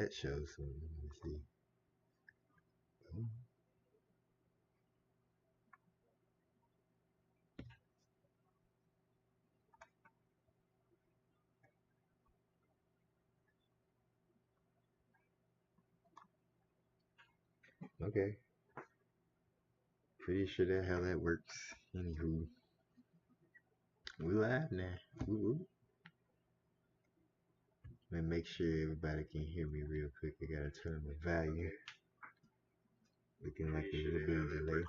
that shows something. Let me see. Okay. Pretty sure that's how that works. Anywho, we live now. Woo. Let me make sure everybody can hear me real quick. I gotta turn the volume. Looking like a little bit of delay.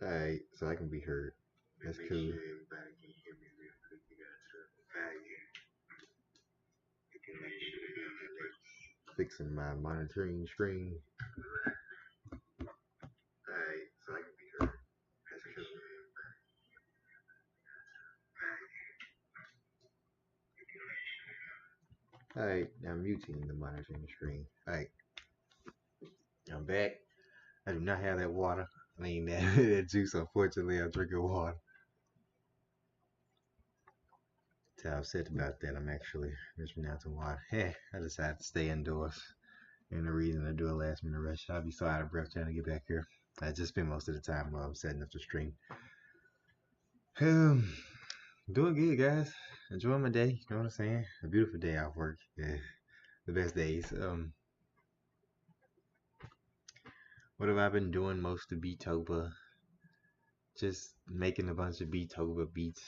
Alright, so I can be heard. That's cool. Fixing my monitoring screen. Alright, so I can be heard. That's cool. Alright, I'm muting the monitoring screen. Alright, I'm back. I do not have that water. I mean, that juice, unfortunately, I'm drinking water. So I'm upset about that. I'm actually reaching out to water. Hey, I decided to stay indoors. And the reason I do a last minute rush, I'll be so out of breath trying to get back here. I just spend most of the time while I'm setting up the stream. Doing good, guys. Enjoying my day. You know what I'm saying? A beautiful day off work. Yeah, the best days. What have I been doing most of Beatober? Just making a bunch of Beatober beats.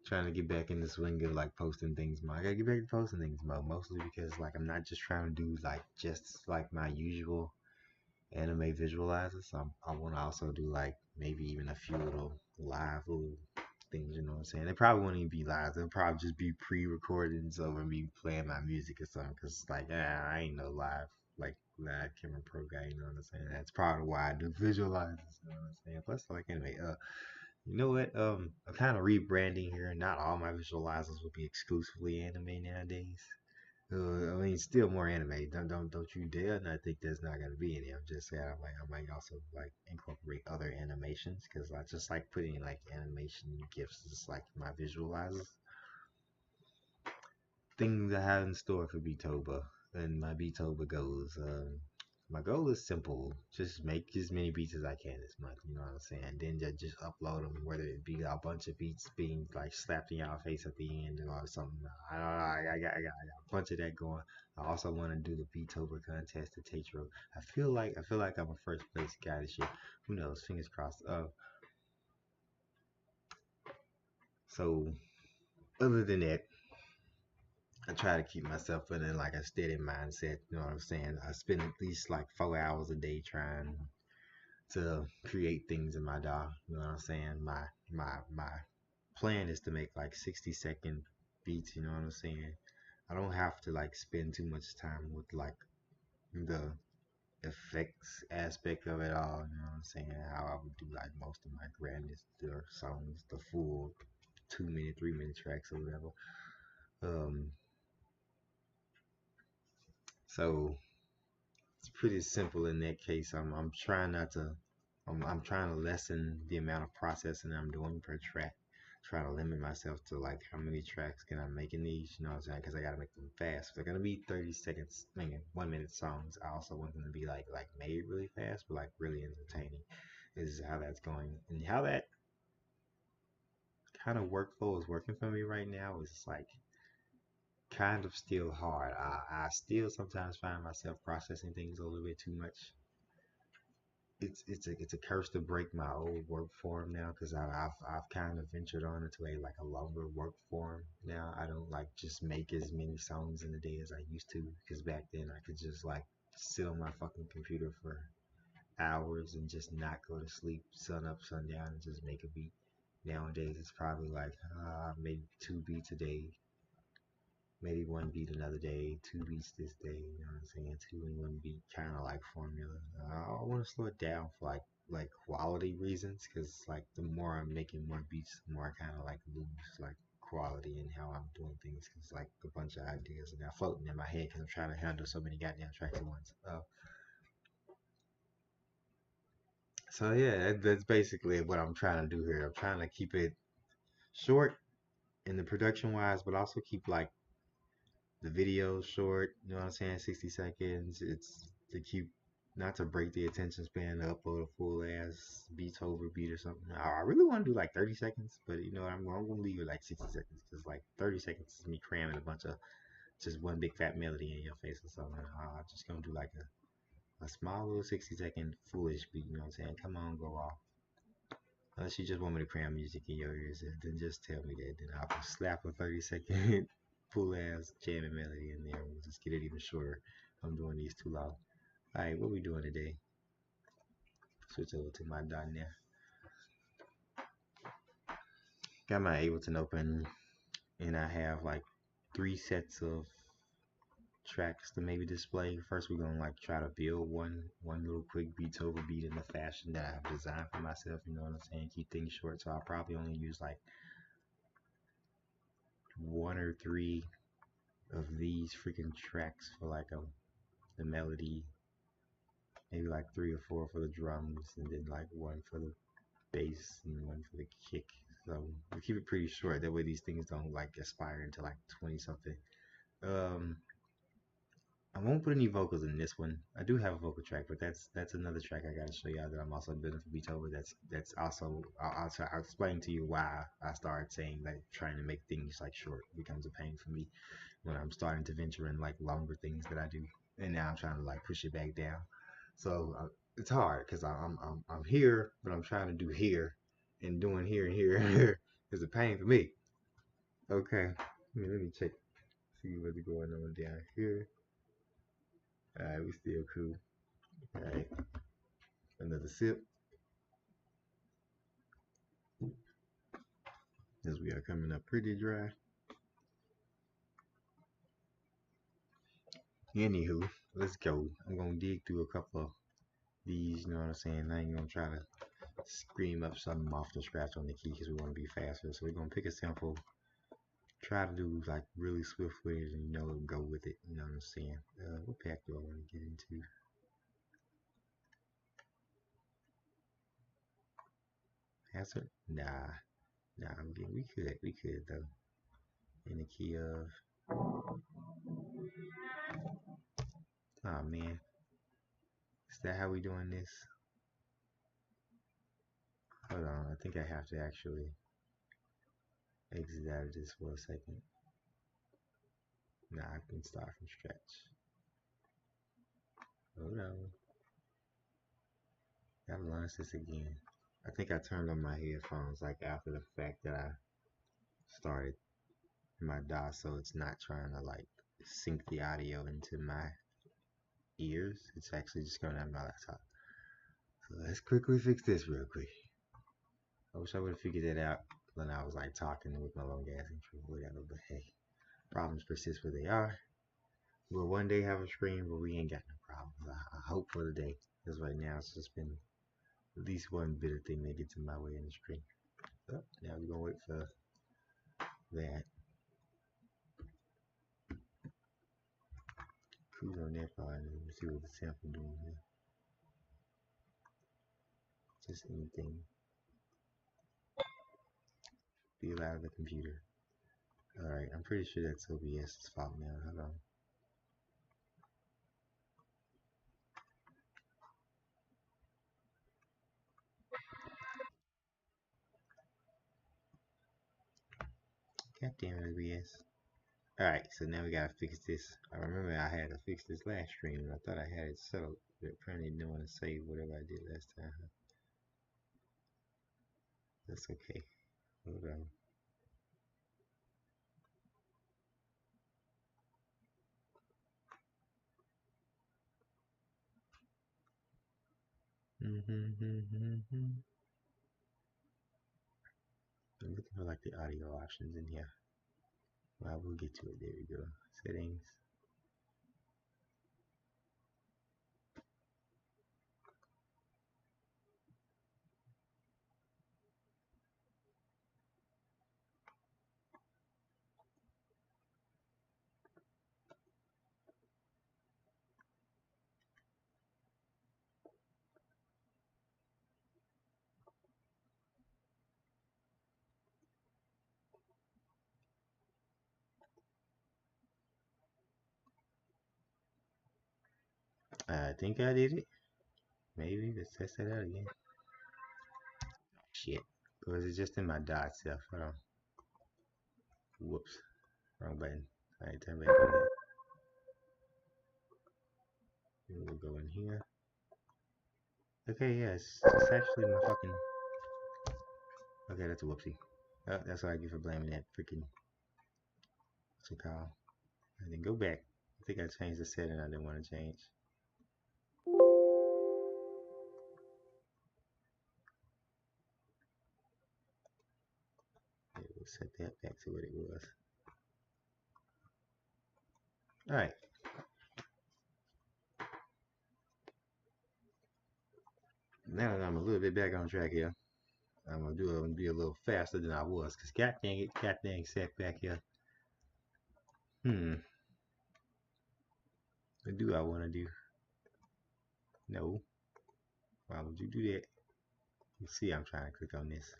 Trying to get back in the swing of like posting things more. I gotta get back to posting things more, mostly because like I'm not just trying to do like just like my usual anime visualizers. I want to also do like maybe even a few little live little things. You know what I'm saying? They probably won't even be live. They'll probably just be pre-recordings over me playing my music or something. Cause like I ain't no live camera pro guy. You know what I'm saying? That's probably why I do visualizers. You know what I'm saying? Plus like anyway, you know what? I'm kind of rebranding here. Not all my visualizers will be exclusively anime nowadays. I mean, still more anime. Don't you dare! And I think there's not gonna be any. I'm just saying I might also like incorporate other animations because I just like putting like animation gifs just like my visualizers. Things I have in store for Beatober and my Beatober goals. My goal is simple: just make as many beats as I can this month. You know what I'm saying? Then just upload them, whether it be a bunch of beats being like slapped in y'all face at the end or something. I don't know. I got a bunch of that going. I also want to do the Beatober contest at Tatro. I feel like I'm a first place guy this year. Who knows? Fingers crossed. So other than that, I try to keep myself in like a steady mindset. You know what I'm saying? I spend at least like 4 hours a day trying to create things in my DAW. You know what I'm saying? My plan is to make like 60-second beats. You know what I'm saying? I don't have to like spend too much time with like the effects aspect of it all. You know what I'm saying? How I would do like most of my grandest songs, the full 2 minute, 3 minute tracks or whatever. Um, so it's pretty simple in that case. I'm trying not to. I'm trying to lessen the amount of processing I'm doing per track. Try to limit myself to like how many tracks can I make in each. You know what I'm saying? Because I gotta make them fast. If they're gonna be 30 seconds, I mean 1 minute songs. I also want them to be like made really fast, but like really entertaining. Is how that's going and how that kind of workflow is working for me right now. Is like kind of still hard. I still sometimes find myself processing things a little bit too much. It's a curse to break my old work form now because I've kind of ventured on into a longer work form now. I don't like just make as many songs in a day as I used to because back then I could just like sit on my fucking computer for hours and just not go to sleep, sun up, sundown, and just make a beat. Nowadays it's probably like maybe 2 beats a day, maybe 1 beat another day, 2 beats this day. You know what I'm saying? 2 and 1 beat, kind of like formula. I want to slow it down for like quality reasons, because like the more I'm making more beats, the more I kind of like lose like quality in how I'm doing things, because like a bunch of ideas are now floating in my head because I'm trying to handle so many goddamn tracks at once. So yeah, that's basically what I'm trying to do here. I'm trying to keep it short in the production wise, but also keep like the videos short. You know what I'm saying? 60 seconds. It's to keep not to break the attention span to upload a full ass Beatober beat or something. I really want to do like 30 seconds, but you know what? I'm gonna leave it like 60 seconds because like 30 seconds is me cramming a bunch of just one big fat melody in your face or something. I'm just gonna do like a small little 60-second foolish beat. You know what I'm saying? Come on, go off. Unless you just want me to cram music in your ears, then just tell me that. Then I'll slap a 30-second full ass jamming melody in there. We'll just get it even shorter. I'm doing these too long. Alright, what we doing today? Switch over to my dot now. Got my Ableton open, and I have like 3 sets of tracks to maybe display. First, we're gonna like try to build one little quick Beatober beat in the fashion that I've designed for myself. You know what I'm saying? Keep things short, so I'll probably only use like 1 or 3 of these freaking tracks for like the melody, maybe like 3 or 4 for the drums, and then like 1 for the bass and 1 for the kick. So we keep it pretty short. That way these things don't like aspire into like 20 something. I won't put any vocals in this one. I do have a vocal track, but that's another track I gotta show y'all that I'm also building for Beatober. That's also I'll explain to you why I started saying that trying to make things like short becomes a pain for me when I'm starting to venture in like longer things that I do, and now I'm trying to like push it back down. So it's hard because I'm here, but I'm trying to do here, and doing here and here is a pain for me. Okay, let me check, see what's going on down here. Alright, we still cool. Alright, another sip as we are coming up pretty dry. Anywho, let's go. I'm gonna dig through a couple of these, you know what I'm saying? I ain't gonna try to scream up something off the scratch on the key because we want to be faster. So we're gonna pick a sample, try to do like really swift with it, and you know, go with it. You know what I'm saying? What pack do I want to get into? Hazard? Nah. We could though. In the key of, oh man, is that how we doing this? Hold on, I think I have to actually exit out of this for a second. Nah, I can start from scratch. Hold on. Gotta launch this again. I think I turned on my headphones like after the fact that I started my DOS, so it's not trying to like sync the audio into my ears. It's actually just going out of my laptop. So let's quickly fix this real quick. I wish I would have figured that out when I was like talking with my long ass intro or whatever, but hey, problems persist where they are. We'll one day have a screen, but we ain't got no problems. I hope for the day, because right now it's just been at least one bitter thing that gets in my way in the screen. So now we're gonna wait for that. Cruise on that part and see what the sample doing here. Just anything. Feel out of the computer. Alright, I'm pretty sure that's OBS's fault now. Hold on. God damn it, OBS. Alright, so now we gotta fix this. I remember I had to fix this last stream and I thought I had it settled, but apparently it didn't want to save whatever I did last time. That's okay. Hold on. I'm looking for like the audio options in here. Well, we'll get to it. There we go. Settings. think I did it. Maybe. Let's test that out again. Shit. Or is it just in my dot stuff? Hold on. Whoops. Wrong button. Alright, turn back on that. We'll go in here. Okay, yeah, it's actually my fucking... Okay, that's a whoopsie. Oh, that's what I get for blaming that freaking... What's it called? And then go back. I think I changed the setting I didn't want to change. Okay, we'll set that back to what it was. Alright. Now that I'm a little bit back on track here, I'm gonna be a little faster than I was, cause god dang set back here. What do I want to do? No. Why would you do that? You see, I'm trying to click on this.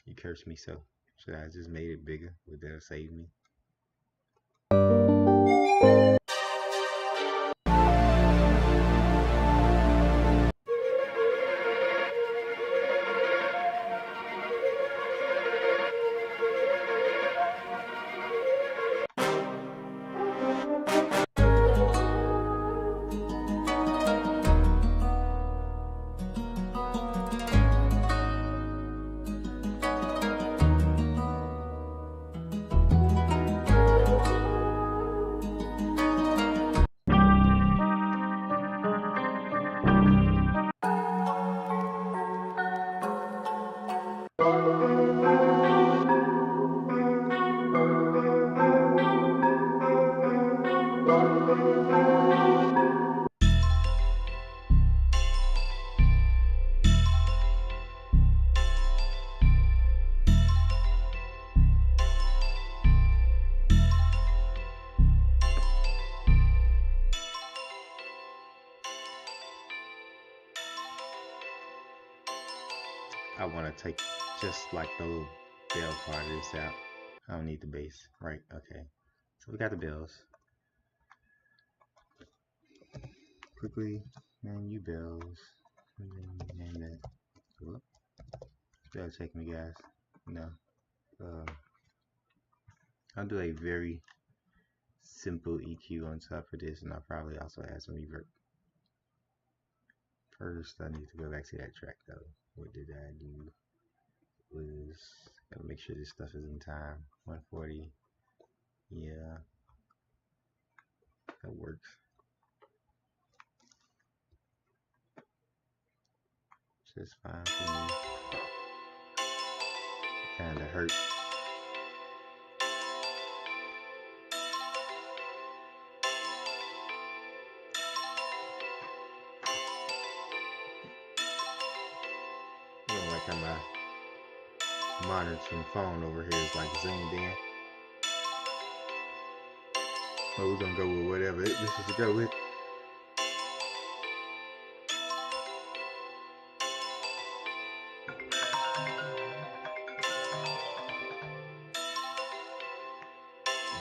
You cursed me so. Should I have just made it bigger? Would that have saved me? I want to take just like the little bell part of this out. I don't need the bass, right? Okay. So we got the bells. Quickly menu bells. And then name that. Whoop. Spell check me, guys. No. I'll do a very simple EQ on top of this, and I'll probably also add some reverb. First, I need to go back to that track though. What did I do? Was gotta make sure this stuff is in time. 140. Yeah, that works. Just fine for me. Kinda hurt. I don't like how my monitoring phone over here is like zoomed in. But we're gonna go with whatever this is to go with.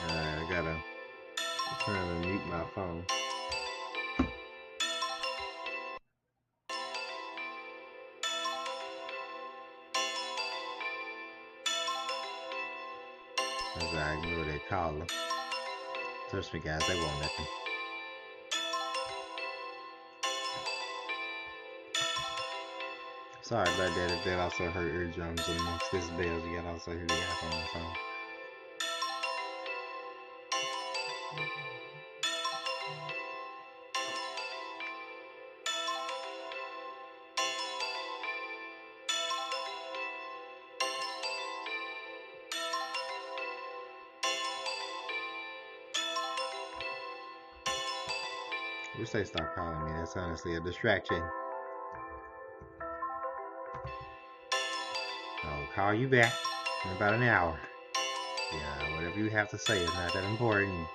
I gotta turn and mute my phone. As I ignore that caller. Trust me, guys, they won't let me. Sorry about that. If that also hurt eardrums amongst this bells, you gotta also hear the iPhone on the phone. I wish they stop calling me. That's honestly a distraction. I'll call you back in about an hour. Yeah, whatever you have to say is not that important.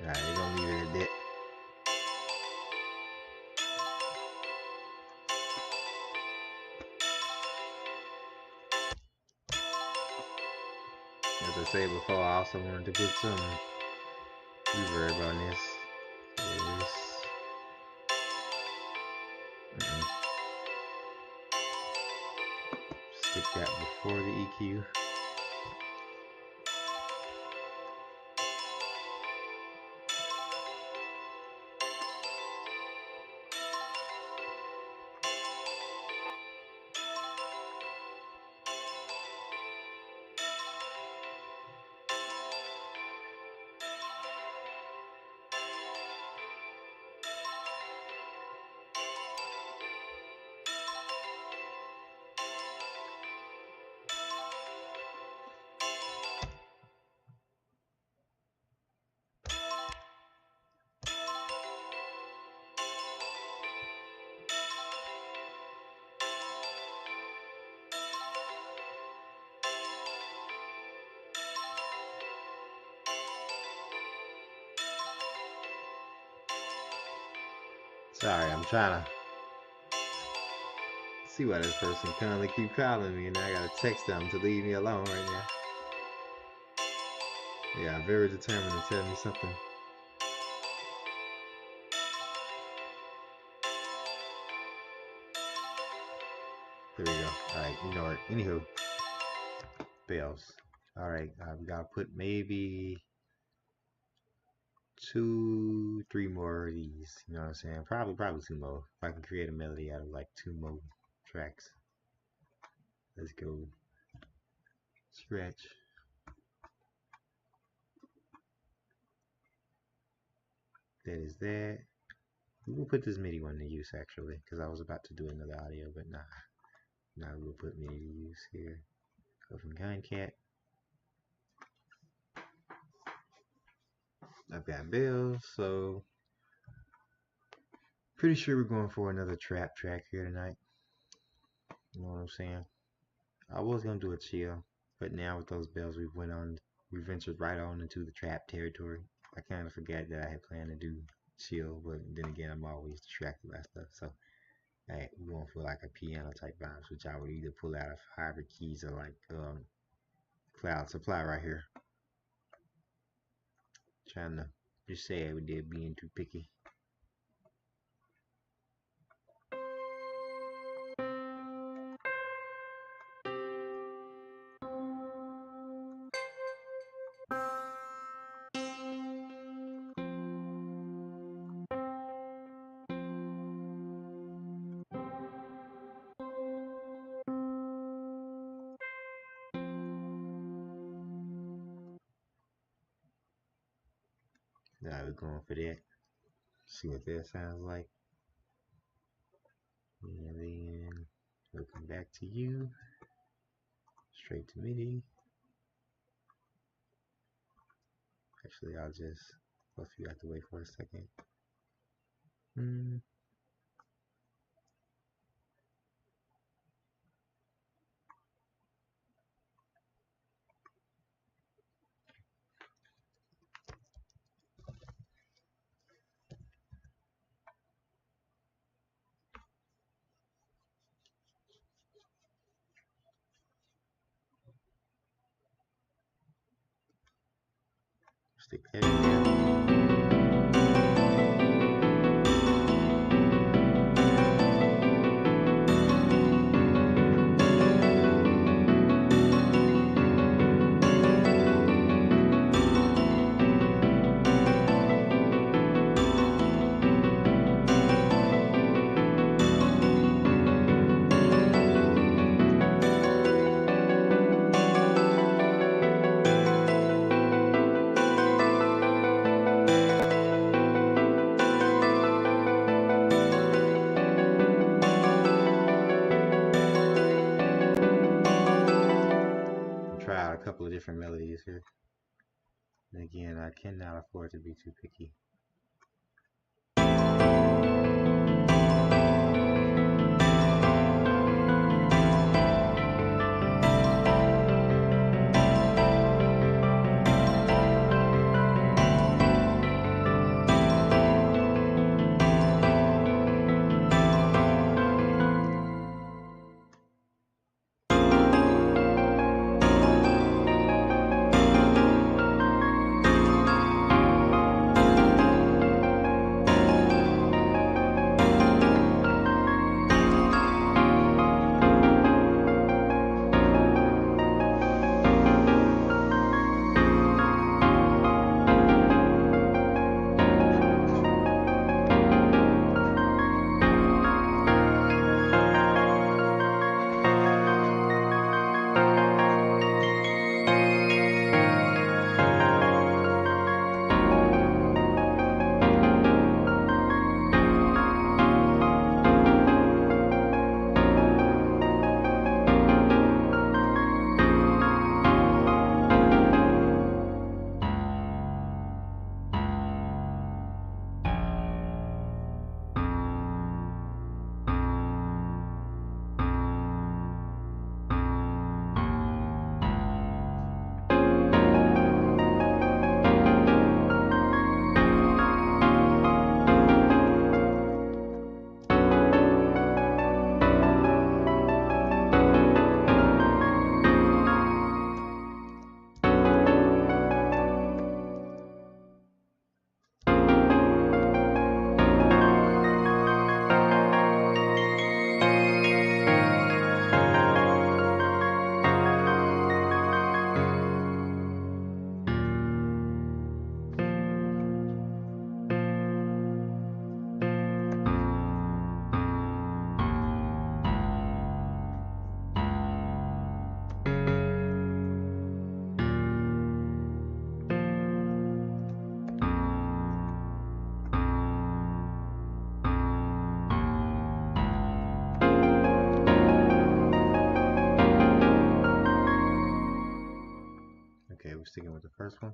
Alright, they're gonna leave it at that. As I said before, I also wanted to put some reverb on this. Stick that before the EQ. Sorry, I'm trying to see why this person kindly keep calling me, and I gotta text them to leave me alone right now. Yeah, I'm very determined to tell me something. There we go. Alright, ignore it. Anywho, bells. Alright, we gotta put maybe 2, 3 more of these. You know what I'm saying? Probably 2 more. If I can create a melody out of like 2 more tracks. Let's go. Scratch. That is that. We'll put this MIDI one to use actually, because I was about to do another audio, but nah. Now we'll put MIDI to use here. Go from Kindcat. I've got bells, so pretty sure we're going for another trap track here tonight. You know what I'm saying? I was gonna do a chill, but now with those bells we ventured right on into the trap territory. I kind of forgot that I had planned to do chill, but then again I'm always distracted by stuff. So hey, we're going for like a piano type vibes, which I would either pull out of hybrid keys or like Cloud Supply right here. Trying to just say we did being too picky. Now we're going for that. See what that sounds like. And then we'll come back to you. Straight to MIDI. Actually, I'll just, both of you have to wait for a second. Stick that in there. Try out a couple of different melodies here. And again, I cannot afford to be too picky. sticking with the first one.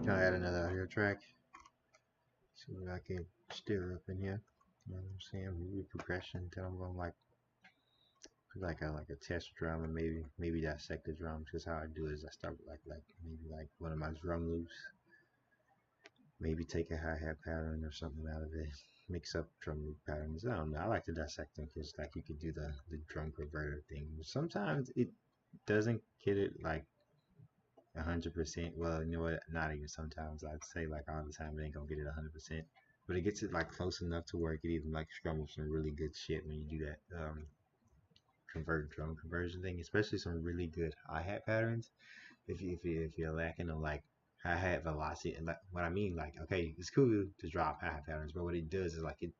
Can I add another audio track? See what I can stir up in here. You know what I'm saying? Maybe progression. Then I'm gonna like a test drum and maybe dissect the drums. Because how I do is I start with maybe one of my drum loops. Maybe take a hi-hat pattern or something out of it. Mix up drum loop patterns. I don't know. I like to dissect them because like you could do the drum converter thing. Sometimes it doesn't get it like 100%. Well, you know what? Not even sometimes. I'd say like all the time it ain't gonna get it 100%. But it gets it like close enough to where it could even like strum up some really good shit when you do that drum conversion thing, especially some really good hi-hat patterns. If you're lacking on like hi-hat velocity, and like what I mean, like okay, it's cool to drop hi-hat patterns, but what it does is like it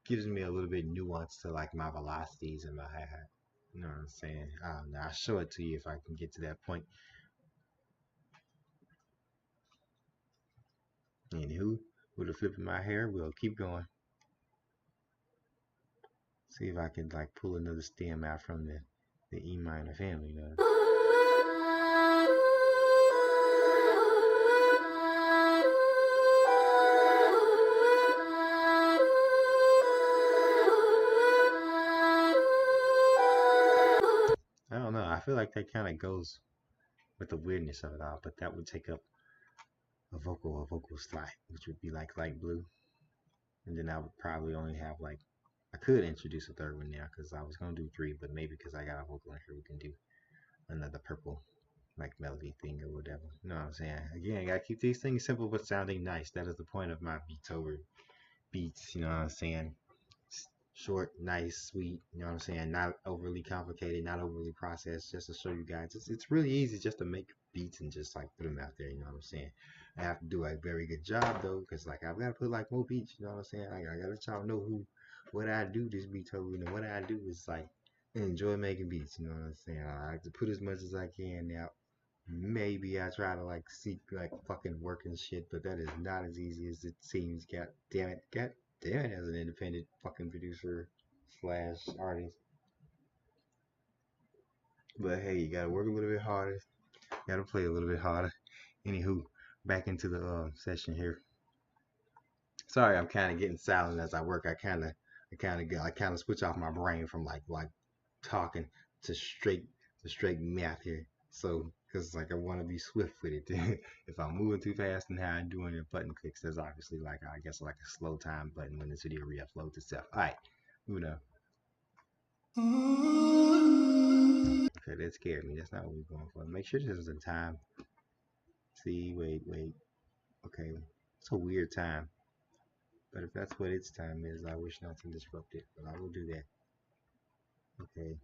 gives me a little bit nuance to like my velocities and my hi-hat. You know what I'm saying? I'll show it to you if I can get to that point. Anywho, with the flip of my hair, we'll keep going. See if I can like pull another stem out from the E minor family. You know? I don't know. I feel like that kind of goes with the weirdness of it all, but that would take up a vocal slot, which would be like light blue, and then I would probably only have like I could introduce a third one now because I was gonna do three, but maybe because I got a vocal in here, we can do another purple like melody thing or whatever. You know what I'm saying? Again, I gotta keep these things simple but sounding nice. That is the point of my Beatober beats. You know what I'm saying? short, nice, sweet. You know what I'm saying? Not overly complicated, not overly processed. Just to show you guys, it's really easy just to make beats and just like put them out there. You know what I'm saying? I have to do a very good job though, because like I've got to put like more beats. You know what I'm saying? Like I gotta let y'all know what I do this Beatober, and what I do is like enjoy making beats. You know what I'm saying? I like to put as much as I can out. Maybe I try to like seek like fucking work and shit, but that is not as easy as it seems. God damn it. God damn it, as an independent fucking producer slash artist. But hey, you gotta work a little bit harder. Gotta play a little bit harder. Anywho, back into the session here. Sorry, I'm kind of getting silent as I work. I kind of switch off my brain from like talking to straight math here. So, because like I want to be swift with it. If I'm moving too fast and how I'm doing the button clicks, there's obviously like I guess like a slow time button when this video re-uploads itself. All right, moving on. Okay, that scared me. That's not what we're going for. Make sure this is in time. See, wait. Okay, it's a weird time. But if that's what its time is, I wish not to disrupt it. But I will do that. Okay.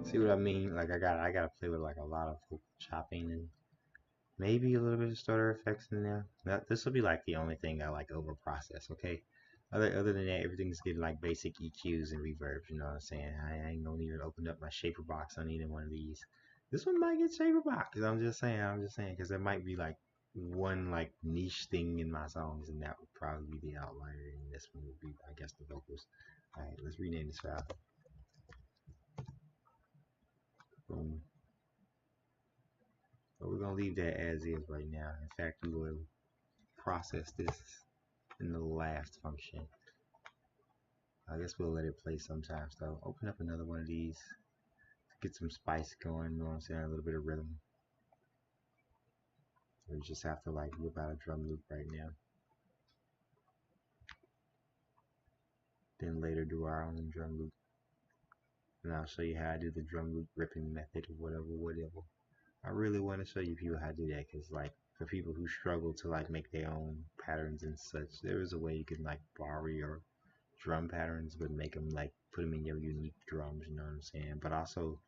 See what I mean? Like I gotta play with like a lot of chopping and maybe a little bit of stutter effects in there. This will be like the only thing I like over process, okay? Other than that, everything's getting like basic EQs and reverbs, you know what I'm saying? I ain't no need to open up my shaper box on either one of these. This one might get shaper box, I'm just saying, because there might be like one like niche thing in my songs, and that would probably be the outlier, and this one would be, I guess, the vocals. Alright, let's rename this file. Boom. But we're gonna leave that as is right now. In fact, we will process this in the last function. I guess we'll let it play sometimes though. Open up another one of these to get some spice going, you know what I'm saying? A little bit of rhythm. We just have to like whip out a drum loop right now. Then later do our own drum loop. And I'll show you how I do the drum loop ripping method or whatever. I really want to show you people how to do that, because like for people who struggle to like make their own patterns and such, there is a way you can like borrow your drum patterns but make them like put them in your unique drums, you know what I'm saying? But also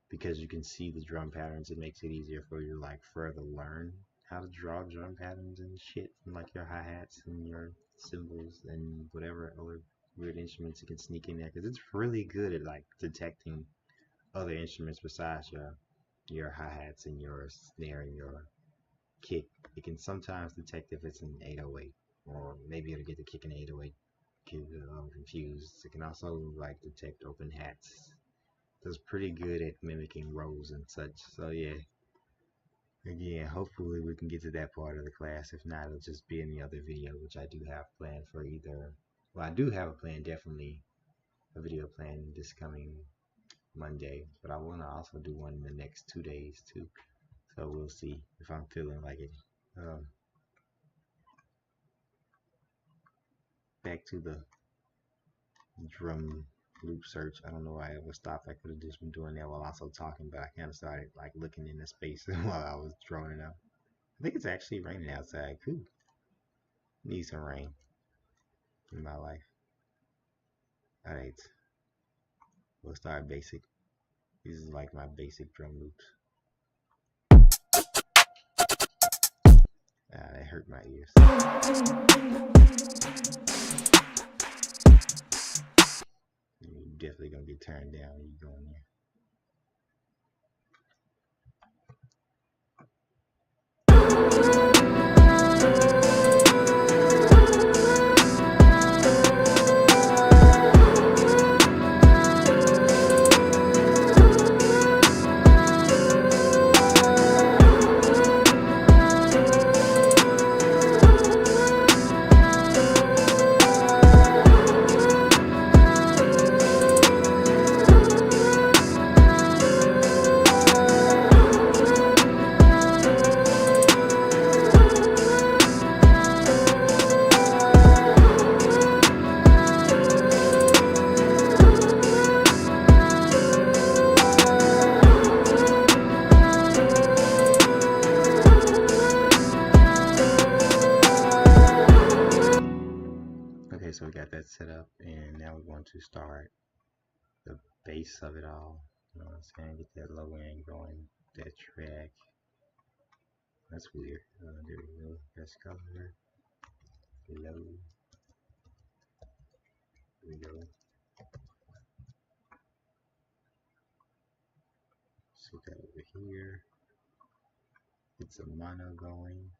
because you can see the drum patterns, it makes it easier for you to like further learn how to draw drum patterns and shit from like your hi-hats and your cymbals and whatever other weird instruments you can sneak in there, because it's really good at like detecting other instruments besides your hi-hats and your snare and your kick. It can sometimes detect if it's an 808, or maybe it'll get the kick in 808 confused. It can also like detect open hats. So it's pretty good at mimicking rolls and such. So yeah, again, hopefully we can get to that part of the class. If not, it'll just be in the other video, which I do have planned for either. Well, I do have a plan, definitely a video plan this coming Monday, but I want to also do one in the next 2 days too. So we'll see if I'm feeling like it. Back to the drum loop search. I don't know why I ever stopped. I could have just been doing that while also talking, but I kind of started like looking in the space while I was drawing it out. I think it's actually raining outside. Cool. Need some rain in my life. Alright. We'll start basic. This is like my basic drum loops. That hurt my ears. You're definitely gonna get turned down when you go in there. we're going to start the base of it all. You know what I'm saying? Get that low end going, that track. That's weird. There we go. Best color. Low. There we go. Set that over here. Get some mono going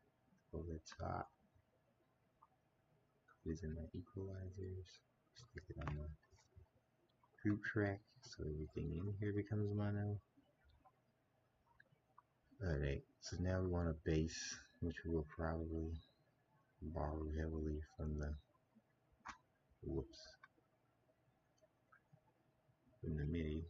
over the top. Using my equalizers. Stick it on the group track so everything in here becomes mono. Alright, so now we want a bass, which we will probably borrow heavily from the from the MIDI.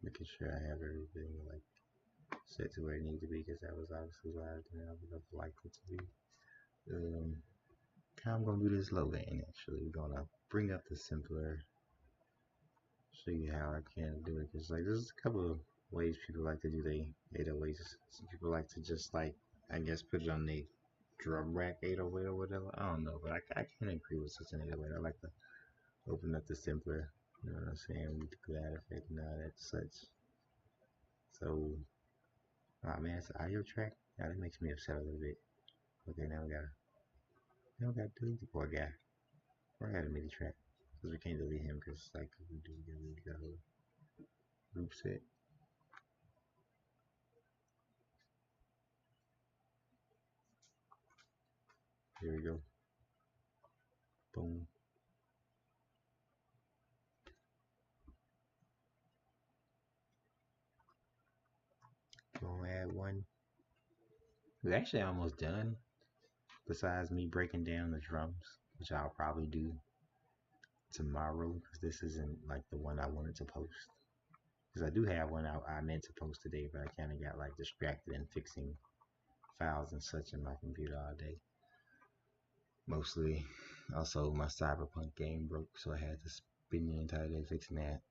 Making sure I have everything like set to where it needs to be, because that was obviously louder than I would have liked it to be. How I'm gonna do this low end actually. We're gonna bring up the simpler, show you how I can do it, because like there's a couple of ways people like to do their 808s. Some people like to just like, I guess, put it on the drum rack 808 or whatever. I don't know, but I can't agree with such an 808. I like to open up the simpler, you know what I'm saying, with the glad effect and all that such. So, oh man, it's an audio track. Now that makes me upset a little bit. Okay, now we gotta delete the poor guy. Or I got a MIDI track, because we can't delete him, because like we do delete the whole group set. Here we go. Boom. Gonna add one. We're actually almost done. Besides me breaking down the drums, which I'll probably do tomorrow, because this isn't like the one I wanted to post. Because I do have one I meant to post today, but I kind of got like distracted in fixing files and such in my computer all day. Mostly, also my Cyberpunk game broke, so I had to spend the entire day fixing that.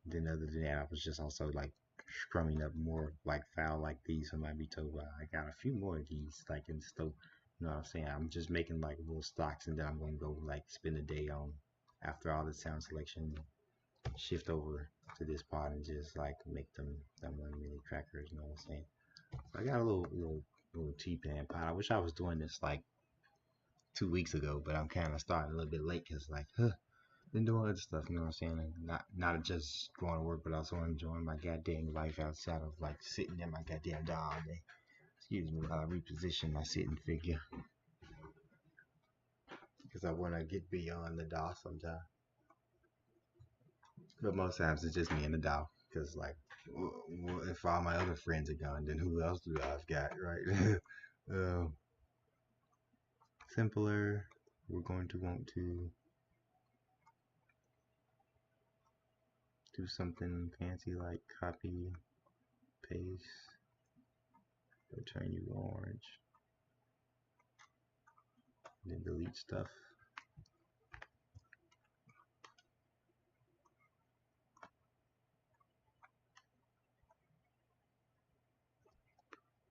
Then other than that, I was just also like strumming up more like file like these for my Beatober. I got a few more of these like in store. You know what I'm saying? I'm just making like little stocks, and then I'm gonna go like spend a day on, after all the sound selection, shift over to this part and just like make them one mini trackers. You know what I'm saying? So I got a little T-Pan pot. I wish I was doing this like 2 weeks ago, but I'm kind of starting a little bit late, because like been doing other stuff, you know what I'm saying? And not just going to work, but also enjoying my goddamn life outside of like sitting in my goddamn job all day. Excuse me while I reposition my sitting figure, because I want to get beyond the DAW sometimes. But most times it's just me and the DAW, because like, if all my other friends are gone, then who else do I've got, right? Simpler. We're going to want to do something fancy like copy, paste, turn you orange, then delete stuff.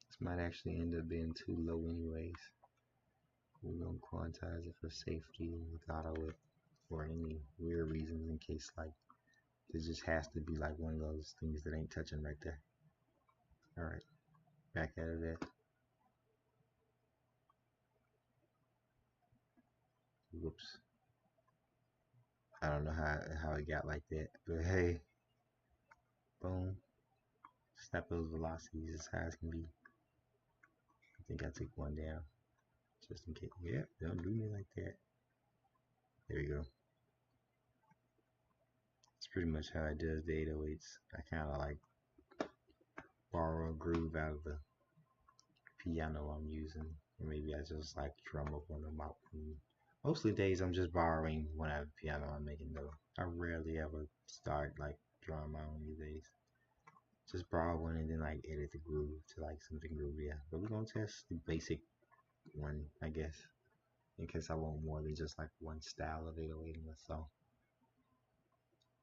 This might actually end up being too low anyways. We're gonna quantize it for safety with auto it for any weird reasons, in case like this just has to be like one of those things that ain't touching right there. Alright, back out of that. Whoops. I don't know how it got like that, but hey, boom. Snap those velocities as high as can be. I think I took one down just in case. Yeah, don't do me like that. There we go. That's pretty much how I do the 808s. I kind of like borrow a groove out of the piano I'm using. Or maybe I just like drum up on them out. Mostly days I'm just borrowing one out of the piano I'm making though. I rarely ever start like drawing my own these days. Just borrow one and then like edit the groove to like something groovier. But we're gonna test the basic one, I guess, in case I want more than just like one style of 808 in a song,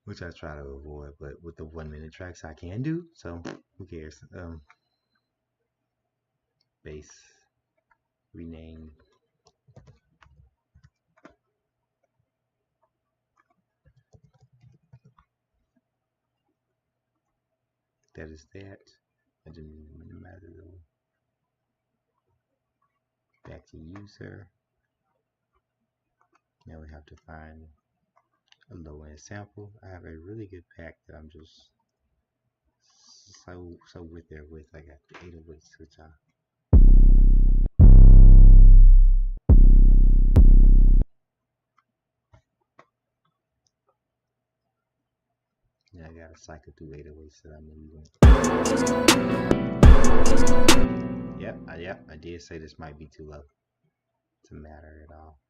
which I try to avoid. But with the 1 minute tracks, I can do. So who cares? Bass rename. That is that. I didn't matter though. Back to user. Now we have to find a low end sample. I have a really good pack that I'm just so with there with. I got the 808s, which I gotta cycle through 808s that I'm using. Yep, I did say this might be too low to matter at all.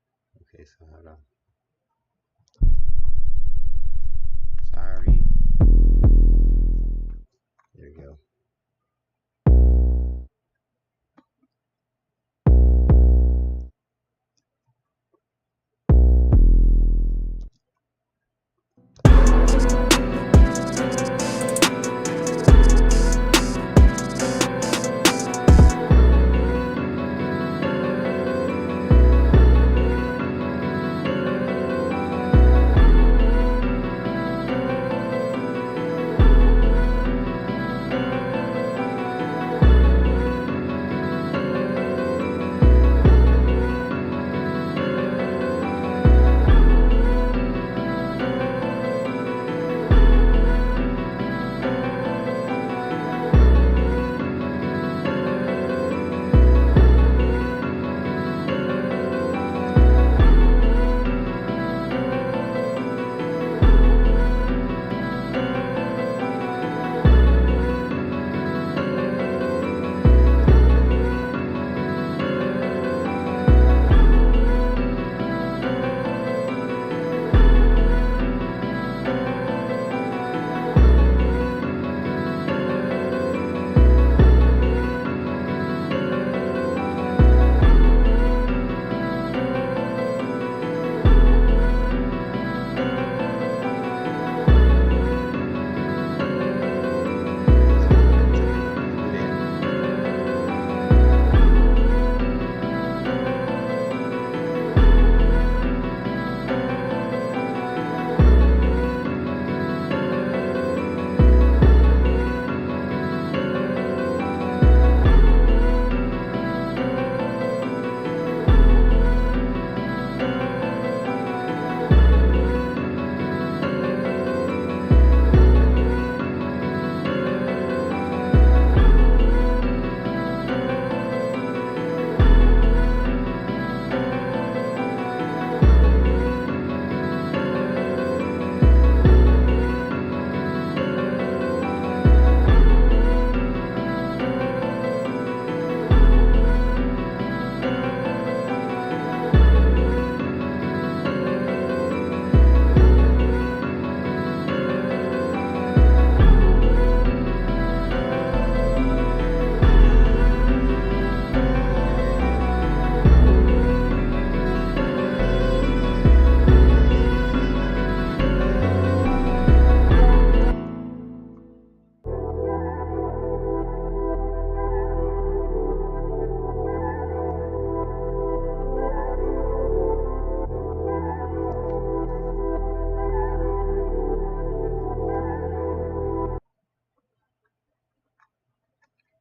Okay, so hold on. Sorry. There we go.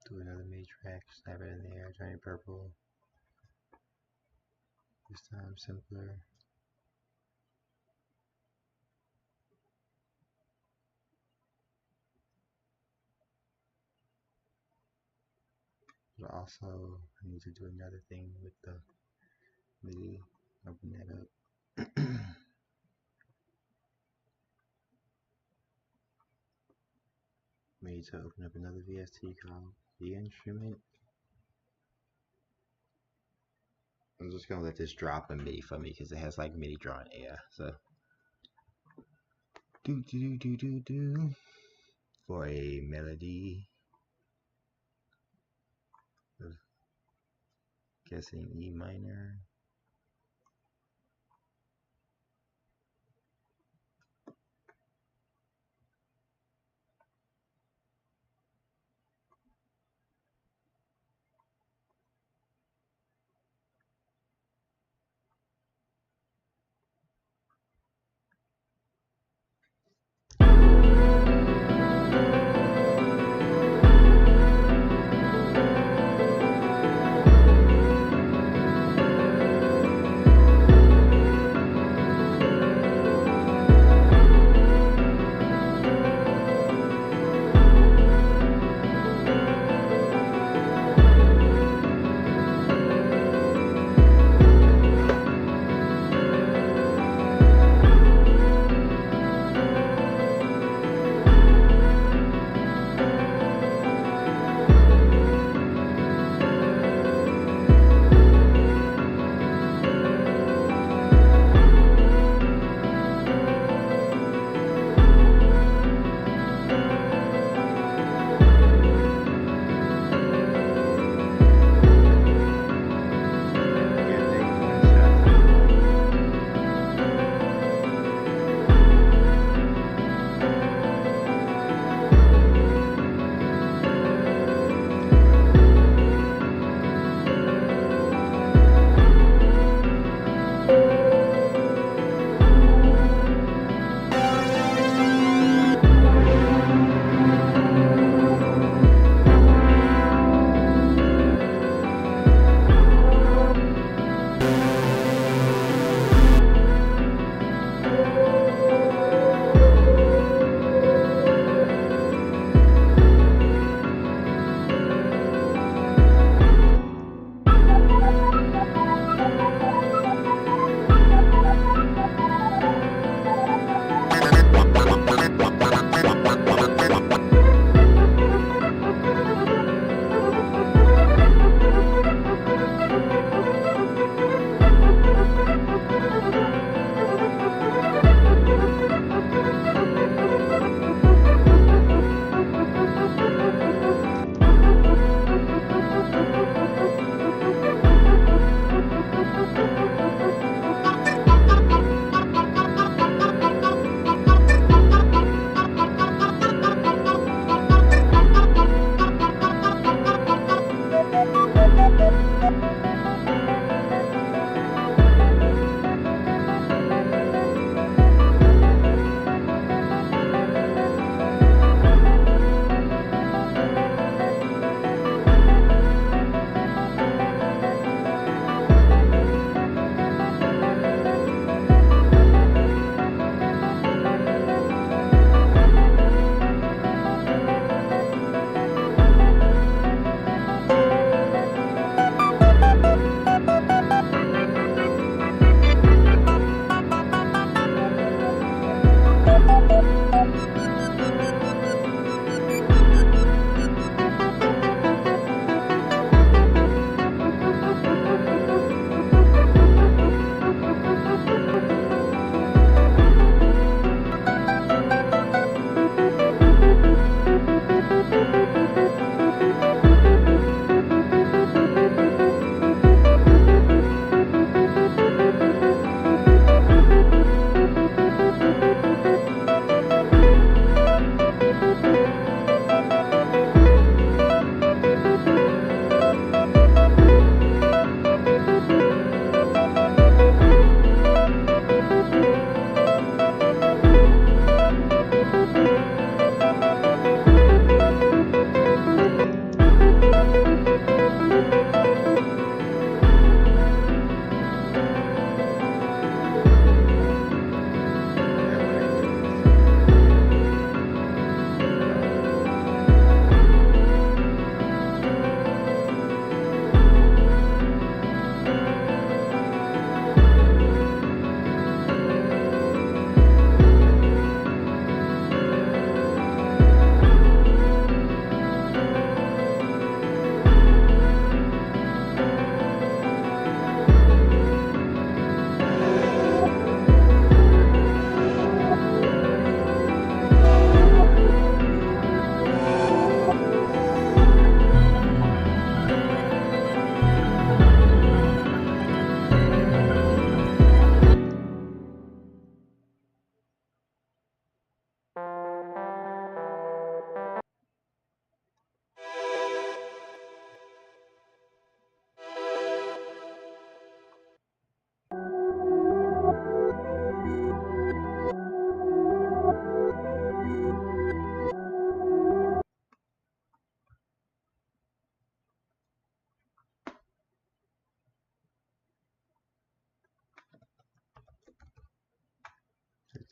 Do another mid track, snap it in the air, turn it purple. This time simpler. Also, I need to do another thing with the MIDI. Open that up. Need to open up another VST called the instrument. I'm just gonna let this drop in MIDI for me because it has like MIDI drawing air. So do for a melody of guessing E minor.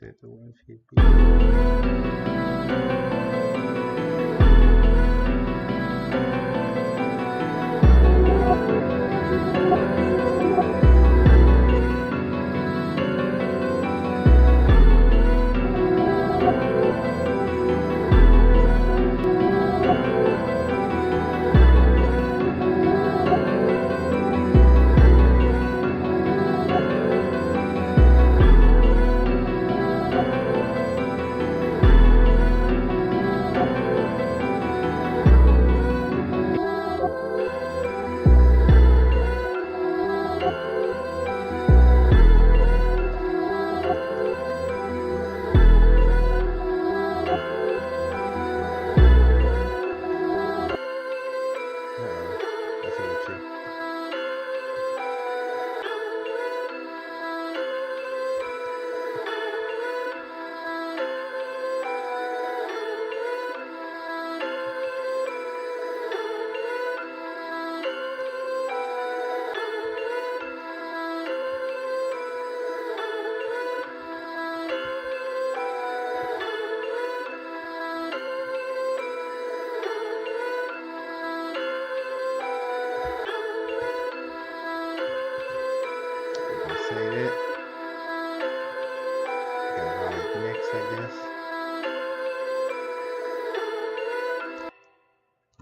at the 150.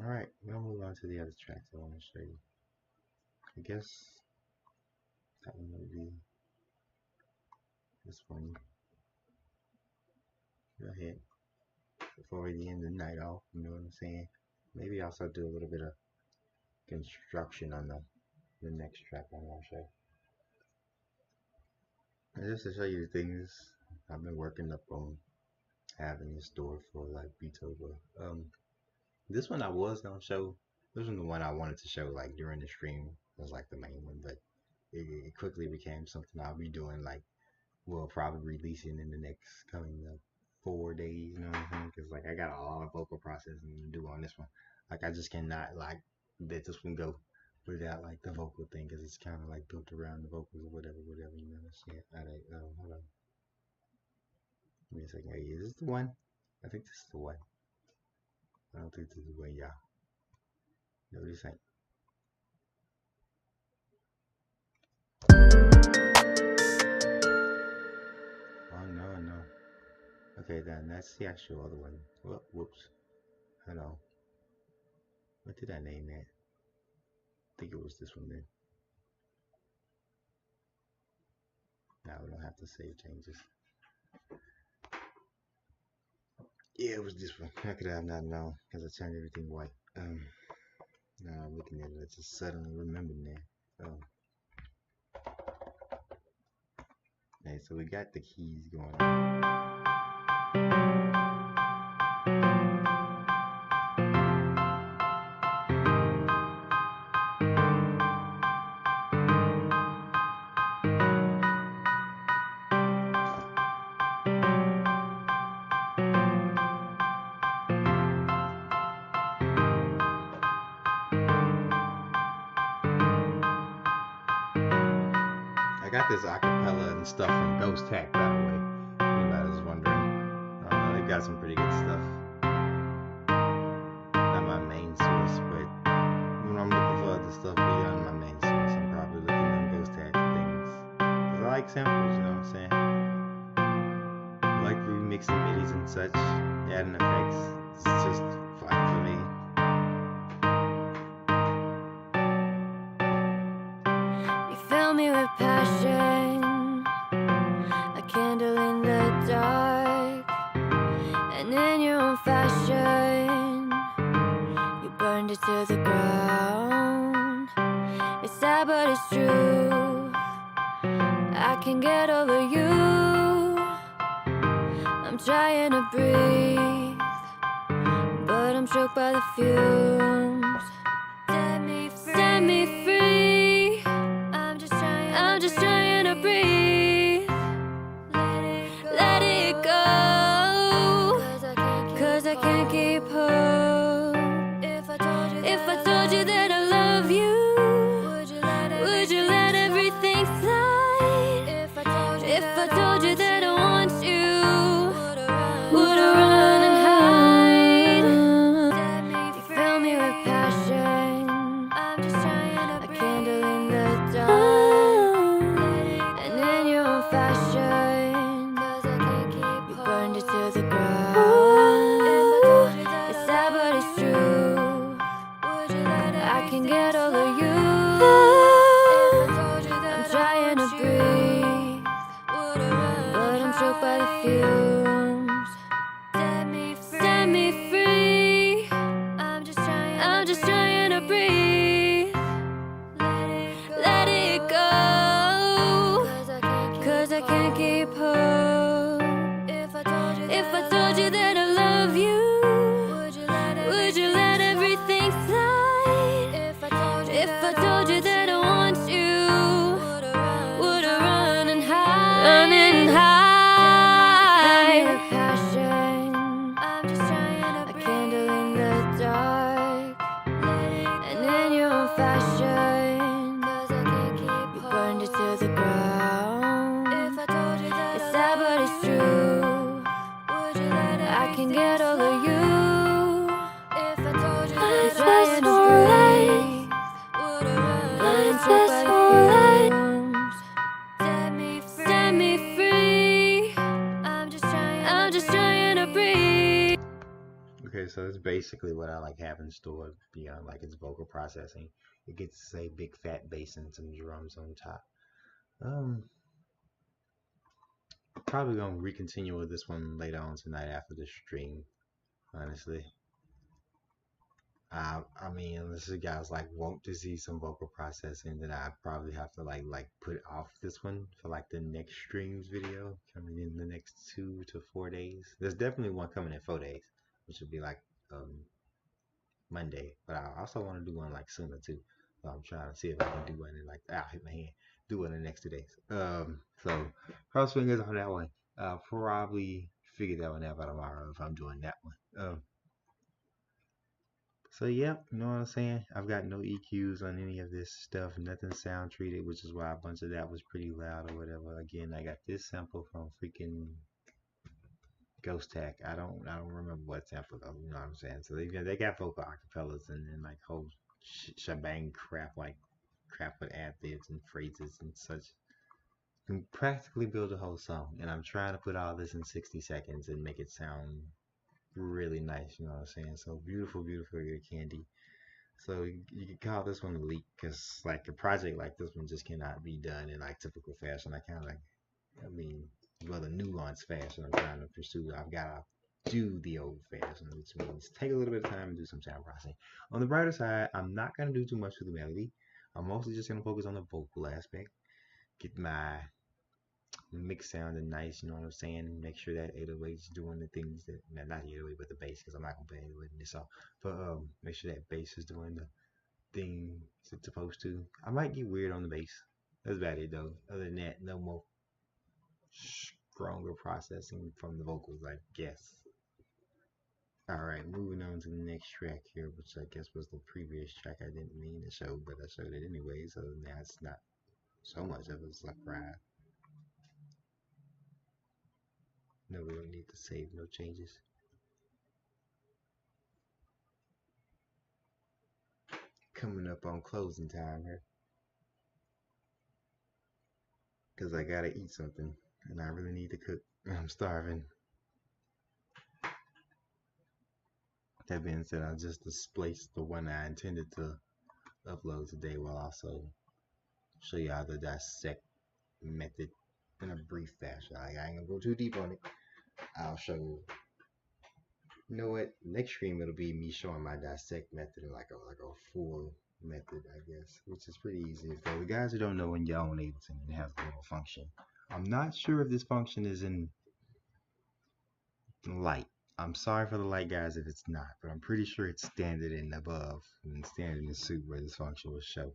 Alright, we'll move on to the other tracks I want to show you. I guess that one would be this one. Go ahead. Before we end the night off, you know what I'm saying? Maybe also do a little bit of construction on the next track I want to show. And just to show you the things I've been working up on having in store for like Beatober. This one I was gonna show. This was the one I wanted to show like during the stream. It was like the main one, but it quickly became something I'll be doing like, well, probably releasing in the next coming 4 days. You know what I'm saying? Because like I got a lot of vocal processing to do on this one. Like I just cannot like let this one go without like the vocal thing, because it's kind of like built around the vocals or whatever. You know what I'm saying? Hold on. Give me a second. Hey, is this the one? I think this is the one. I don't think this is the one, y'all. No, this ain't. Oh no. Okay, then that's the actual other one. Whoops. Hold on. What did I name that? I think it was this one then. Now we don't have to save changes. Yeah, it was this one. How could I have not known? Because I turned everything white. Now I'm looking at it, I just suddenly remembered that. Okay, so we got the keys going on. I got this acapella and stuff from Ghost Hack, by the way. Anybody was wondering. They got some pretty good stuff. Not my main source, but when I'm looking for other stuff beyond my main source, I'm probably looking on Ghost Hack things. Because I like samples, you know what I'm saying? I like remixing midis and such, adding effects. It's just fun for me. You fill me with passion, a candle in the dark, and in your own fashion, you burned it to the ground. It's sad but it's true, I can't get over you. I'm trying to breathe, but I'm choked by the fumes. Set me free. I'm just trying to breathe. Let it go. 'Cause I can't keep hope. If I told you that I love you, would you let everything slide? If I told you that I want you, but I'm choked by the fumes. Set me free. I'm just trying to breathe. Let it go. 'Cause I can't keep hope. If I told you that I love you, would you let everything slide? If I told you that I want you, would I run and hide? Run and hide. With passion, a candle in the dark, and in your own fashion, you burned it to the ground. It's sad but it's true. I can get all of you. Life is alright. Life is alright. Set me free. I'm just trying to breathe. Okay, so it's basically what I like having stored beyond like its vocal processing. It gets a big fat bass and some drums on top. Probably gonna recontinue with this one later on tonight after the stream. Honestly, I mean, unless you guys like want to see some vocal processing, then I probably have to like put off this one for like the next streams video coming in the next 2 to 4 days. There's definitely one coming in 4 days, which would be like Monday. But I also want to do one like sooner too. So I'm trying to see if I can do one in like hit my hand. Do one in the next 2 days. So cross fingers on that one. I'll probably figure that one out by tomorrow if I'm doing that one. So yeah, you know what I'm saying? I've got no EQs on any of this stuff, nothing sound treated, which is why a bunch of that was pretty loud or whatever. Again, I got this sample from freaking Ghost Tech. I don't remember what sample though, you know what I'm saying? So they got vocal acapellas and then like whole shebang crap with ad-libs and phrases and such. You can practically build a whole song, and I'm trying to put all this in 60 seconds and make it sound really nice, you know what I'm saying? So beautiful, beautiful ear candy. So you could call this one a leak because like a project like this one just cannot be done in like typical fashion. I mean, well, the nuanced fashion I'm trying to pursue. I've got to do the old fashion, which means take a little bit of time and do some sound processing. On the brighter side, I'm not going to do too much with the melody. I'm mostly just going to focus on the vocal aspect, get my mix sounding nice, you know what I'm saying? Make sure that 808's doing the things that, not the 808, but the bass, because I'm not going to play 808 in this song. But make sure that bass is doing the things it's supposed to. I might get weird on the bass. That's about it, though. Other than that, no more stronger processing from the vocals, I guess. Alright, moving on to the next track here, which I guess was the previous track I didn't mean to show, but I showed it anyway, so now it's not so much of a surprise. No, we don't need to save no changes. Coming up on closing time here. Because I gotta eat something, and I really need to cook. I'm starving. That being said, I'll just displace the one I intended to upload today while also show you how to dissect method in a brief fashion. I ain't gonna go too deep on it. I'll show you. You know what? Next stream it'll be me showing my dissect method in like a full method, I guess, which is pretty easy. For the guys who don't know, when y'all own Ableton, it has a little function. I'm not sure if this function is in light. I'm sorry for the light guys if it's not, but I'm pretty sure it's standard and above and standard in the suit where this function will show.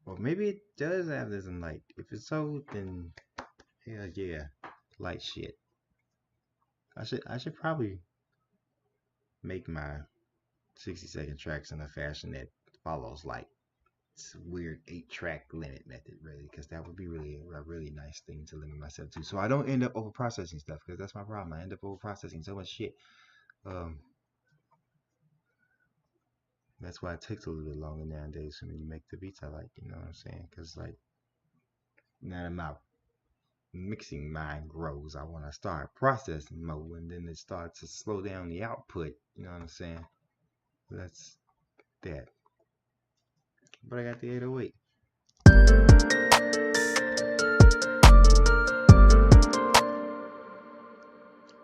Or maybe it does have this in light. If it's so, then hell yeah, light shit. I should probably make my 60-second tracks in a fashion that follows like it's a weird 8-track limit method, really, because that would be a really nice thing to limit myself to, so I don't end up over processing stuff, because that's my problem. I end up over processing so much shit. That's why it takes a little bit longer nowadays when you make the beats I like, you know what I'm saying? Because like now that my mixing mind grows, I want to start processing mode, and then it starts to slow down the output, you know what I'm saying? That's that. But I got the 808.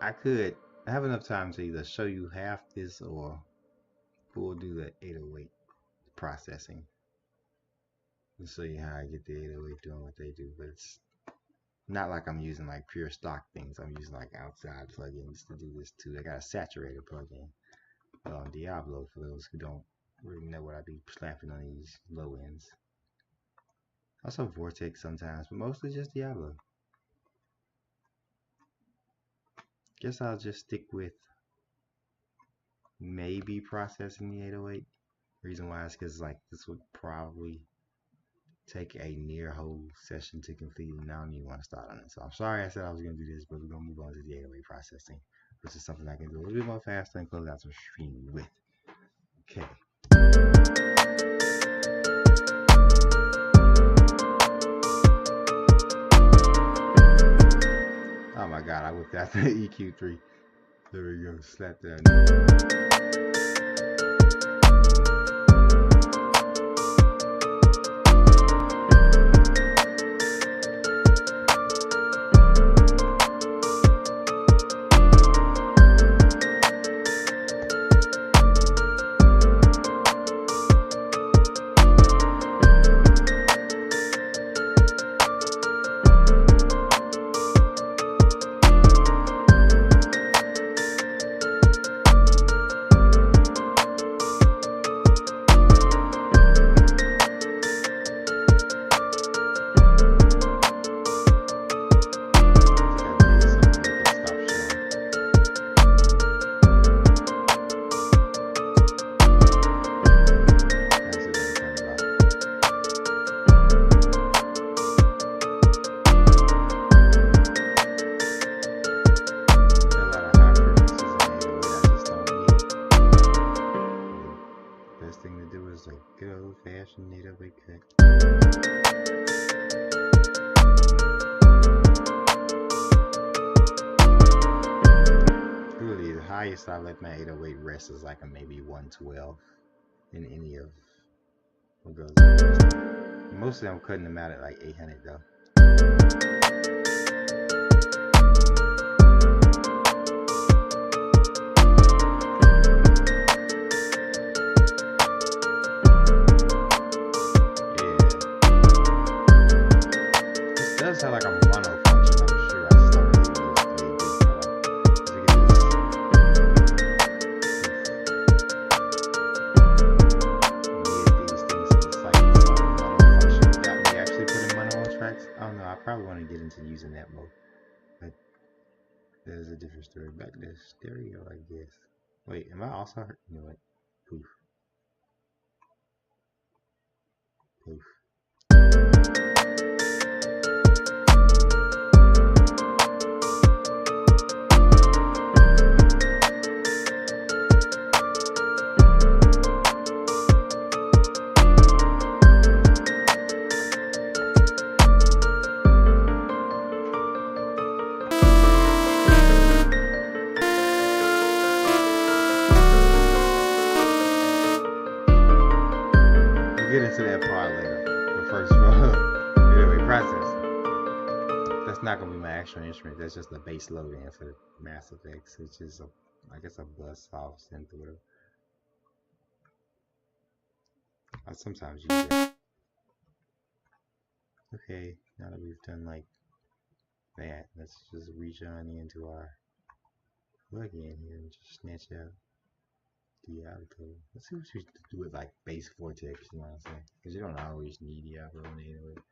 I have enough time to either show you half this or we'll do the 808 processing. I'll show you how I get the 808 doing what they do, but it's not like I'm using like pure stock things. I'm using like outside plugins to do this too. I got a saturated plugin on Diablo for those who don't really know what I be slapping on these low ends. Also Vortex sometimes, but mostly just Diablo. Guess I'll just stick with maybe processing the 808. Reason why is because like this would probably take a near whole session to complete, and I don't even want to start on it. So I'm sorry I said I was going to do this, but we're going to move on to the 808 processing, which is something I can do a little bit more faster and close out some stream with. Okay. Oh my god, I whipped out the EQ3. There we go, slap that. I let my 808 rest is like a maybe 112 in any of what goes on. Mostly I'm cutting them out at like 800 though. Using that mode, but there's a different story back to stereo, I guess. Wait, am I also hurt? You know what? Poof. Poof. Not gonna be my actual instrument. That's just the bass load in for Mass Effects, which is I guess a bus off synth or whatever. I sometimes use it. Okay, now that we've done like that, let's just reach on into our plugin here and just snatch out Diablo. Let's see what we do with like bass vortex, you know what I'm saying? Because you don't always need Diablo in 808.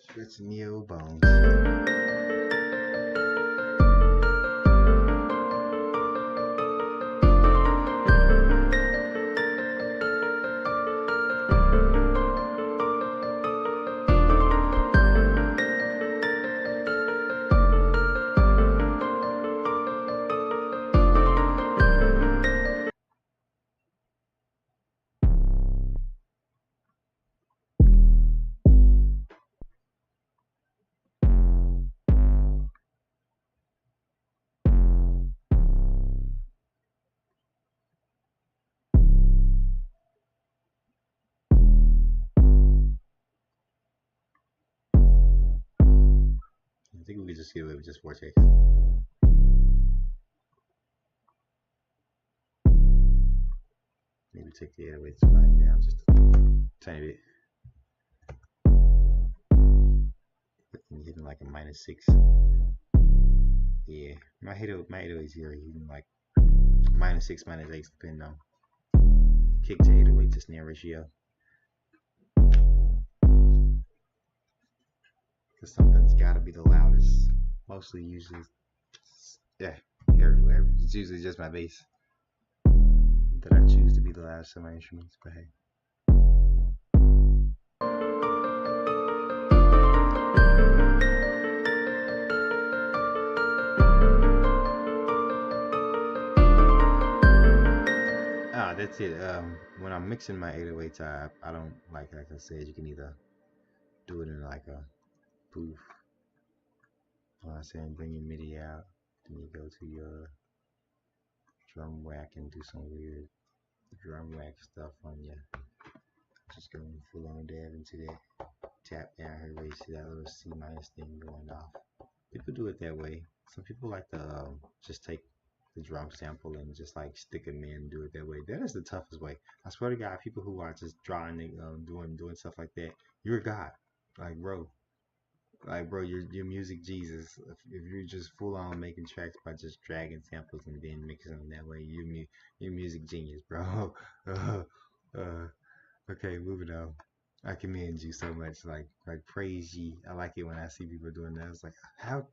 Stretching the old bones. think we could just get away with just vortex. Maybe take the 808s back down just a tiny bit. I'm hitting like a -6. Yeah, my 808s here are hitting like -6, -8, depending on kick to 808 to snare ratio. Because something's got to be the loudest. Mostly, usually, yeah, everywhere. It's usually just my bass that I choose to be the loudest of my instruments. But hey. That's it. When I'm mixing my 808s, I don't like I said, you can either do it in like a booth. I'm saying bring your MIDI out, then you go to your drum rack and do some weird drum rack stuff on you. Just going full on dab into that. Tap down here where you see that little C minus thing going off. People do it that way. Some people like to just take the drum sample and just like stick them in and do it that way. That is the toughest way. I swear to God, people who are just drawing, doing stuff like that, you're a god. Like bro, you're music Jesus. If you're just full on making tracks by just dragging samples and then mixing them that way, you're music genius, bro. Okay, moving on. I commend you so much. Like praise ye. I like it when I see people doing that. It's like how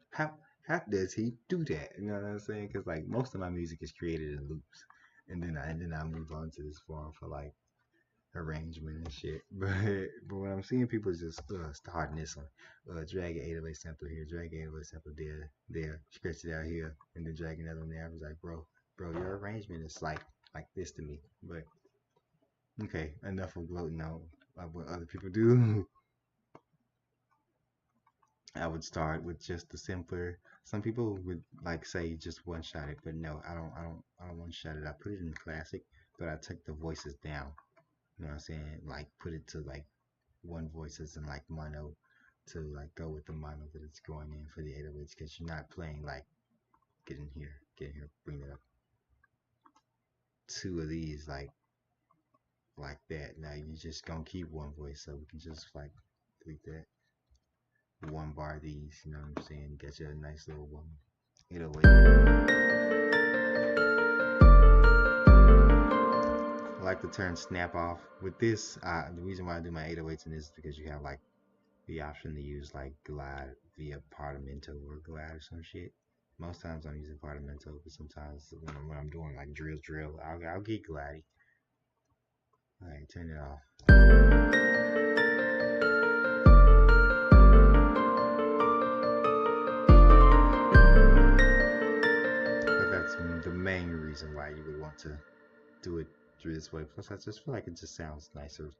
does he do that? You know what I'm saying? Because like most of my music is created in loops, and then I move on to this form for like arrangement and shit. But when I'm seeing people just starting this one, drag an 808 sample here, drag an 808 sample there, stretch it out here, and then drag another one there. I was like, bro, your arrangement is like this to me. But okay, enough of gloating on what other people do. I would start with just the simpler. Some people would like say just one shot it, but no, I don't one shot it. I put it in classic, but I took the voices down. You know what I'm saying? Like put it to like one voices and like mono to like go with the mono that it's going in for the 808s, because you're not playing like get in here, bring it up. Two of these like that. Now you just gonna keep one voice, so we can just like delete that. One bar these, you know what I'm saying? Get you a nice little one. 808. I like to turn snap off. With this, the reason why I do my 808s in this is because you have like the option to use like glide via Parlamento or glide or some shit. Most times I'm using Parlamento, but sometimes when I'm doing like drill, I'll get glidey. Alright, turn it off. The main reason why you would want to do it through this way. Plus, I just feel like it just sounds nicer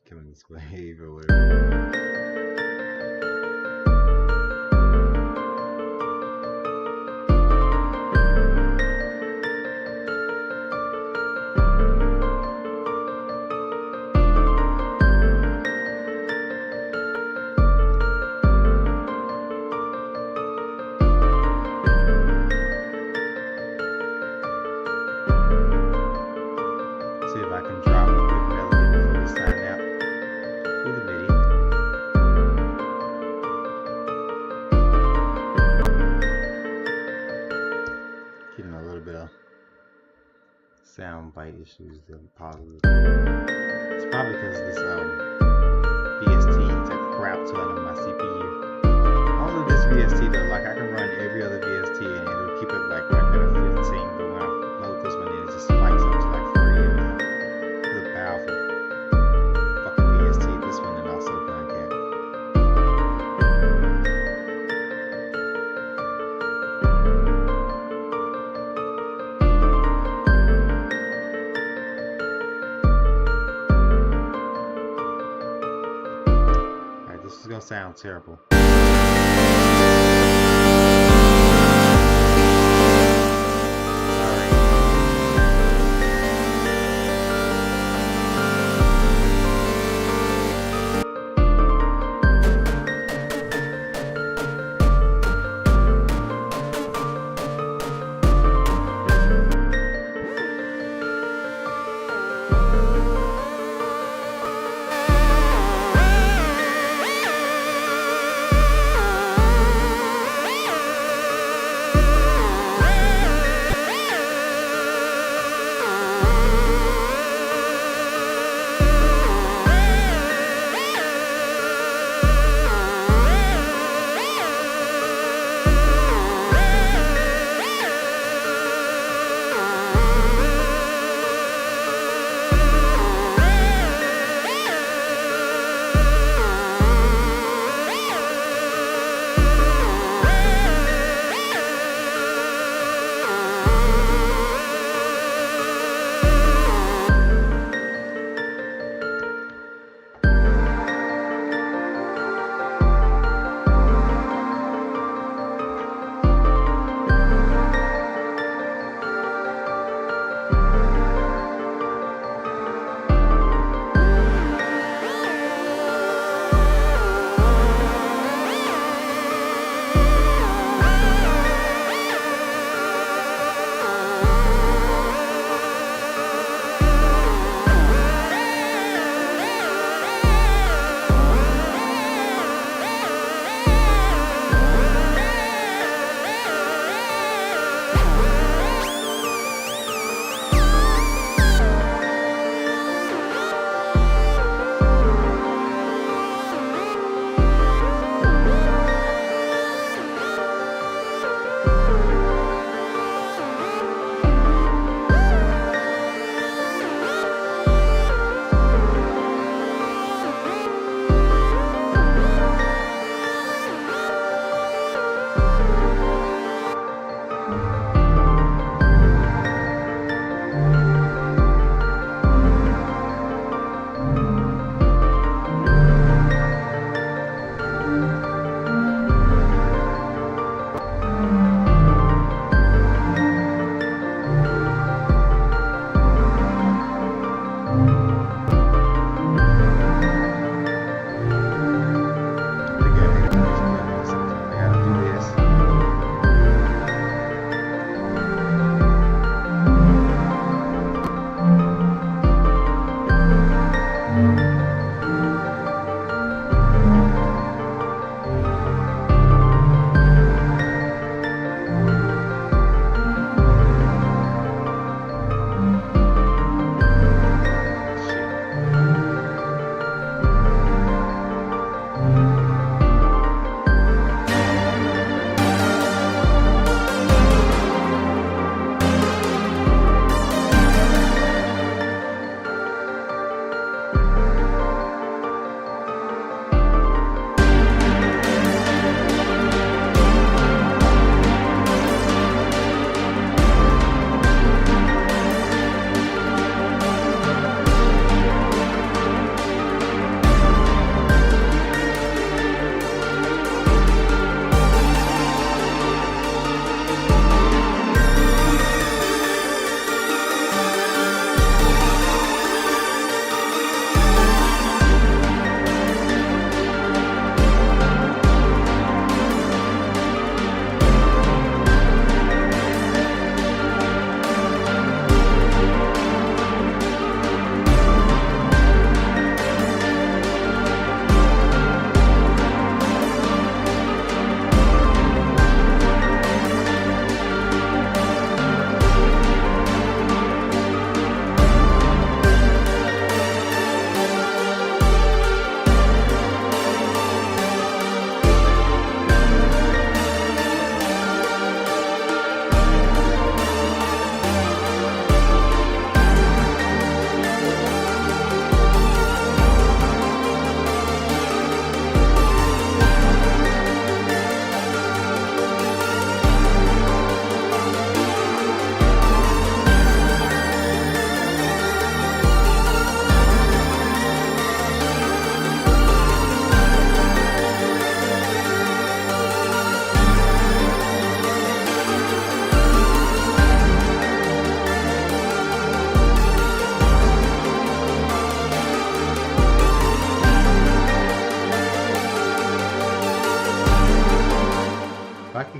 coming this way or whatever. Sound bite issues, the positive. It's probably because this VST is a crap ton of my CPU. Also, this VST though, like I can run every other VST and it'll keep it like right at a 15, but when I load this one in, it just spikes up to like 3. It's a powerful fucking VST. This one and also Guncat. This is gonna sound terrible.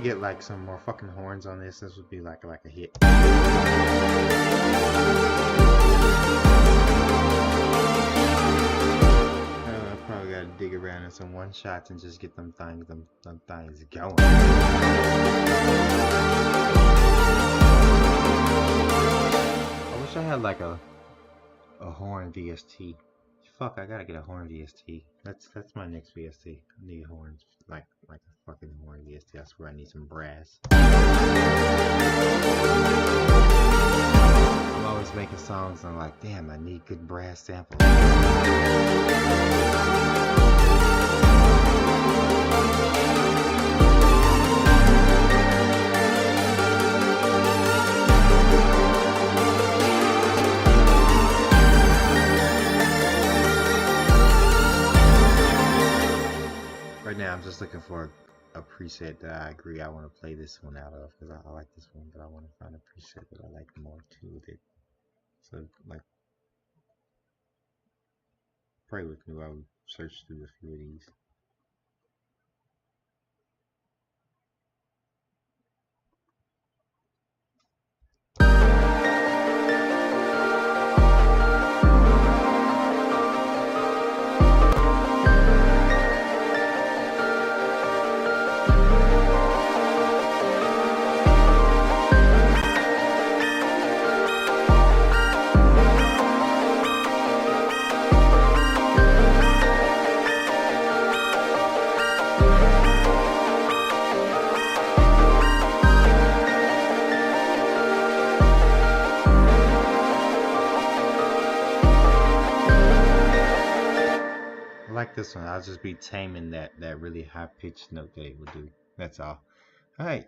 Get like some more fucking horns on this. This would be like a hit. I probably gotta dig around in some one shots and just get them things going. I wish I had like a horn VST. Fuck, I gotta get a horn VST. That's my next VST. I need horns, like a fucking horn VST. I swear I need some brass. I'm always making songs and I'm like, damn, I need good brass samples. Right now, I'm just looking for a preset that I agree I want to play this one out of, because I like this one, but I want to find a preset that I like more too with it. So, like, pray with me while we search through a few of these. I like this one. I'll just be taming that really high-pitched note that it would do. That's all. Alright.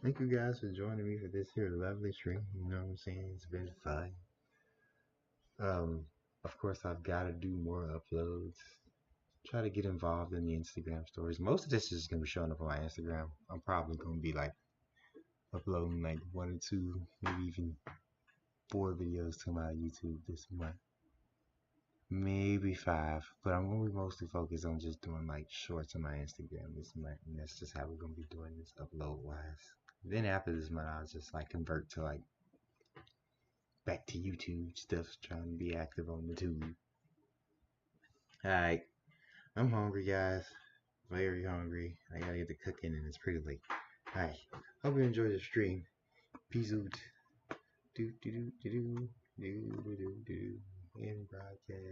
Thank you guys for joining me for this here lovely stream. You know what I'm saying? It's been fun. Of course, I've got to do more uploads. Try to get involved in the Instagram stories. Most of this is going to be showing up on my Instagram. I'm probably going to be like uploading like 1 or 2, maybe even 4 videos to my YouTube this month. Maybe 5, but I'm going to be mostly focused on just doing like shorts on my Instagram this month, and that's just how we're going to be doing this upload wise. Then after this month, I'll just like convert to like back to YouTube stuff, trying to be active on the tube. Alright, I'm hungry, guys. Very hungry. I gotta get to cooking, and it's pretty late. Alright, hope you enjoyed the stream. Peace out. Do do do do do do do do do. In broadcast.